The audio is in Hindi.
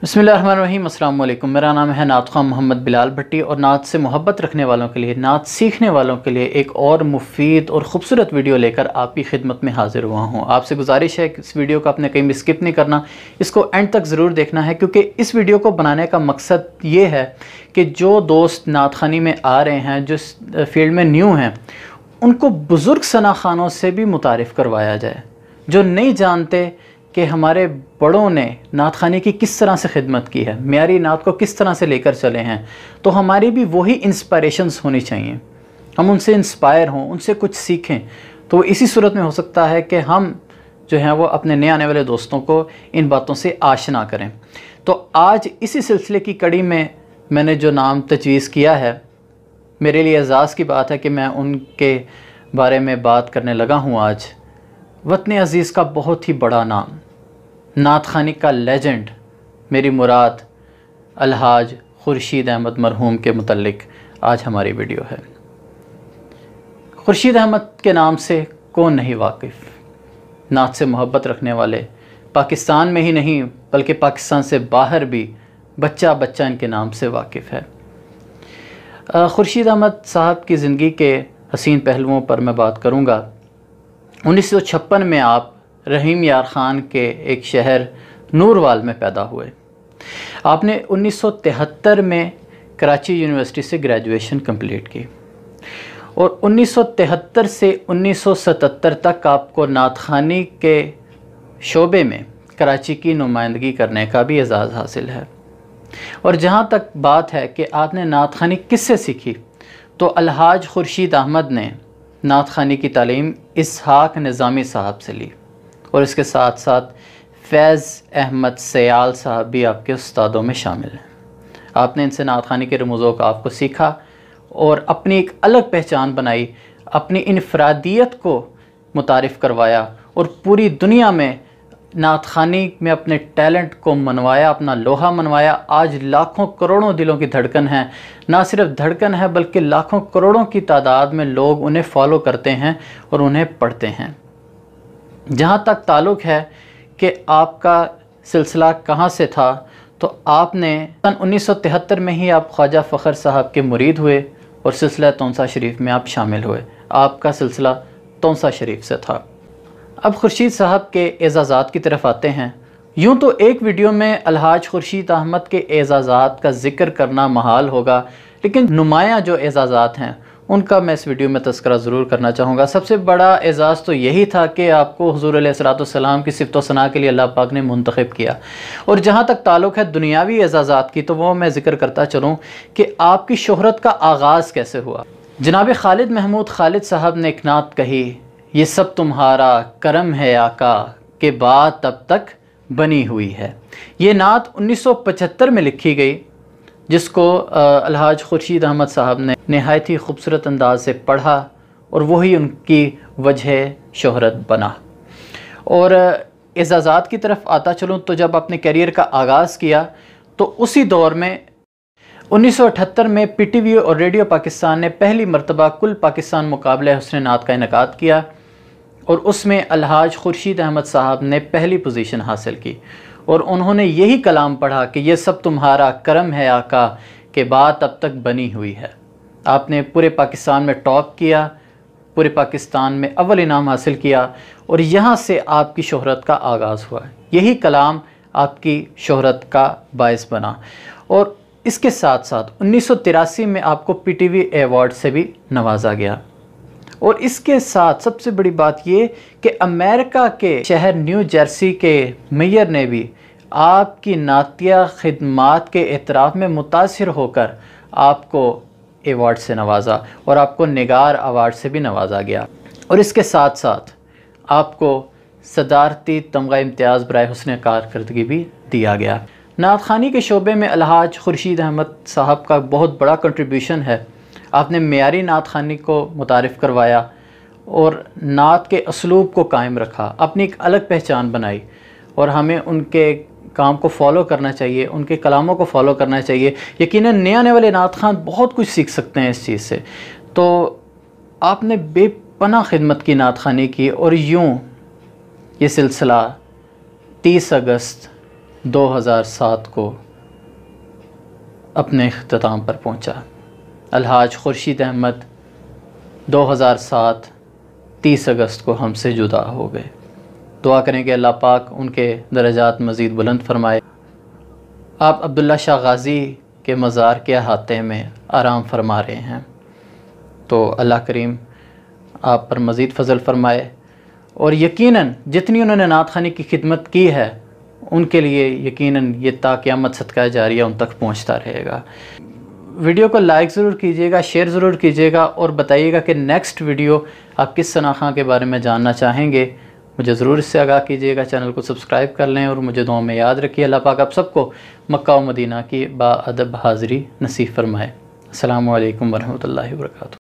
बिस्मिल्लाहिर्रहमानिर्रहीम। अस्सलाम वालेकुम। मेरा नाम है नात ख़्वां मोहम्मद बिलाल भट्टी और नात से मोहब्बत रखने वालों के लिए, नात सीखने वालों के लिए एक और मुफीद और ख़ूबसूरत वीडियो लेकर आपकी खिदमत में हाज़िर हुआ हूँ। आपसे गुजारिश है कि इस वीडियो को आपने कहीं भी स्किप नहीं करना, इसको एंड तक ज़रूर देखना है, क्योंकि इस वीडियो को बनाने का मकसद ये है कि जो दोस्त नात ख़ानी में आ रहे हैं, जो फील्ड में न्यू हैं, उनको बुज़ुर्ग सना खानों से भी मुतारिफ़ करवाया जाए। जो नहीं जानते कि हमारे बड़ों ने नात ख़ानी की किस तरह से खिदमत की है, म्यारी नात को किस तरह से लेकर चले हैं, तो हमारी भी वही इंस्पायरेशंस होनी चाहिए। हम उनसे इंस्पायर हों, उनसे कुछ सीखें। तो इसी सूरत में हो सकता है कि हम जो हैं वो अपने नए आने वाले दोस्तों को इन बातों से आशना करें। तो आज इसी सिलसिले की कड़ी में मैंने जो नाम तजवीज़ किया है, मेरे लिए एज़ाज़ की बात है कि मैं उनके बारे में बात करने लगा हूँ आज। वतन अज़ीज़ का बहुत ही बड़ा नाम, नात ख़ानी का लेजेंड, मेरी मुराद अलहाज खुर्शीद अहमद मरहूम के मुतल्लिक आज हमारी वीडियो है। खुर्शीद अहमद के नाम से कौन नहीं वाकिफ़। नात से मोहब्बत रखने वाले पाकिस्तान में ही नहीं बल्कि पाकिस्तान से बाहर भी बच्चा बच्चा इनके नाम से वाकिफ़ है। खुर्शीद अहमद साहब की ज़िंदगी के हसीन पहलुओं पर मैं बात करूँगा। 1956 में आप रहीम यार ख़ान के एक शहर नूरवाल में पैदा हुए। आपने 1973 में कराची यूनिवर्सिटी से ग्रेजुएशन कंप्लीट की और 1973 से 1977 तक आपको नात ख़ानी के शोबे में कराची की नुमाइंदगी करने का भी एजाज़ हासिल है। और जहाँ तक बात है कि आपने नात ख़ानी किससे सीखी, तो अलहाज खुर्शीद अहमद ने नात ख़ानी की तालीम इसहाक निज़ामी साहब से ली और इसके साथ साथ फैज़ अहमद सयाल साहब भी आपके उस्तादों में शामिल हैं। आपने इनसे नात ख़ानी के रमूज़ वक़ाफ़ को सीखा और अपनी एक अलग पहचान बनाई, अपनी इनफरादियत को मुतारिफ़ करवाया और पूरी दुनिया में नात ख़ानी में अपने टैलेंट को मनवाया, अपना लोहा मनवाया। आज लाखों करोड़ों दिलों की धड़कन है, ना सिर्फ धड़कन है बल्कि लाखों करोड़ों की तादाद में लोग उन्हें फॉलो करते हैं और उन्हें पढ़ते हैं। जहाँ तक ताल्लुक़ है कि आपका सिलसिला कहाँ से था, तो आपने सन 1973 में ही आप ख्वाजा फ़खर साहब के मुरीद हुए और सिलसिला तौंसा शरीफ में आप शामिल हुए। आपका सिलसिला तौंसा शरीफ से था। अब खुर्शीद साहब के एजाज़ात की तरफ आते हैं। यूँ तो एक वीडियो में अलहाज खुर्शीद अहमद के एजाज़ात का ज़िक्र करना महाल होगा, लेकिन नुमायाँ जो एजाज़ात हैं उनका मैं इस वीडियो में तज़किरा ज़रूर करना चाहूँगा। सबसे बड़ा एजाज़ तो यही था कि आपको हुज़ूर अलैहिस्सलाम की सिफ़त व सना के लिए अल्लाह पाक ने मुंतखब किया। और जहाँ तक ताल्लुक़ है दुनियावी एजाज़ात की, तो वो मैं ज़िक्र करता चलूँ कि आपकी शोहरत का आगाज़ कैसे हुआ। जनाब खालिद महमूद खालिद साहब ने एक नात कही, ये सब तुम्हारा करम है आका के बाद तब तक बनी हुई है। ये नात 1975 में लिखी गई, जिसको अलहाज खुर्शीद अहमद साहब ने नहायत ही खूबसूरत अंदाज से पढ़ा और वही उनकी वजह शोहरत बना। और एजाज़ात की तरफ आता चलूँ तो जब अपने करियर का आगाज़ किया तो उसी दौर में 1978 में PTV और रेडियो पाकिस्तान ने पहली मरतबा कुल पाकिस्तान मुकाबले हुस्न नात का इनेकाद किया और उसमें अलहाज खुर्शीद अहमद साहब ने पहली पोजीशन हासिल की और उन्होंने यही कलाम पढ़ा कि ये सब तुम्हारा करम है आका के बाद तब तक बनी हुई है। आपने पूरे पाकिस्तान में टॉप किया, पूरे पाकिस्तान में अव्वल इनाम हासिल किया और यहाँ से आपकी शोहरत का आगाज़ हुआ। यही कलाम आपकी शोहरत का बायस बना। और इसके साथ साथ 1983 में आपको PTV अवार्ड से भी नवाजा गया। और इसके साथ सबसे बड़ी बात ये कि अमेरिका के शहर न्यू जर्सी के मेयर ने भी आपकी नातिया खिदमात के एतराफ़ में मुतासिर होकर आपको अवार्ड से नवाजा और आपको निगार अवार्ड से भी नवाजा गया। और इसके साथ साथ आपको सदारती तमगा इम्तियाज़ बराए हुस्न कारकर्दगी भी दिया गया। नात ख़ानी के शोबे में अलहाज खुर्शीद अहमद साहब का बहुत बड़ा कंट्रीब्यूशन है। आपने मेयारी नात ख़ानी को मुतारिफ़ करवाया और नात के असलूब को कायम रखा, अपनी एक अलग पहचान बनाई और हमें उनके काम को फॉलो करना चाहिए, उनके कलामों को फॉलो करना चाहिए। यकीनन नए आने वाले नात ख़ान बहुत कुछ सीख सकते हैं इस चीज़ से। तो आपने बेपनाह खिदमत की नात ख़ानी की और यूँ ये सिलसिला 30 अगस्त 2007 को अपने इख्तिताम पर पहुंचा। अलहाज खुर्शीद अहमद 2007 30 अगस्त को हमसे जुदा हो गए। दुआ करें कि अल्लाह पाक उनके दरजात मज़ीद बुलंद फरमाए। आप अब्दुल्ला शाह गाज़ी के मज़ार के अहाते में आराम फरमा रहे हैं, तो अल्लाह करीम आप पर मज़ीद फ़ज़ल फ़रमाए, और यकीनन जितनी उन्होंने नात ख़ानी की खिदमत की है उनके लिए यकीनन ये ता क़यामत सदका जारिया उन तक पहुँचता रहेगा। वीडियो को लाइक ज़रूर कीजिएगा, शेयर ज़रूर कीजिएगा, और बताइएगा कि नेक्स्ट वीडियो आप किस सना खां के बारे में जानना चाहेंगे। मुझे ज़रूर इससे आगाह कीजिएगा। चैनल को सब्सक्राइब कर लें और मुझे दुआ में याद रखिए। अल्लाह पाक आप सबको मक्का व मदीना की बाअदब हाज़री नसीब फ़रमाए। अस्सलामु अलैकुम वरहमतुल्लाहि वबरकातुहू।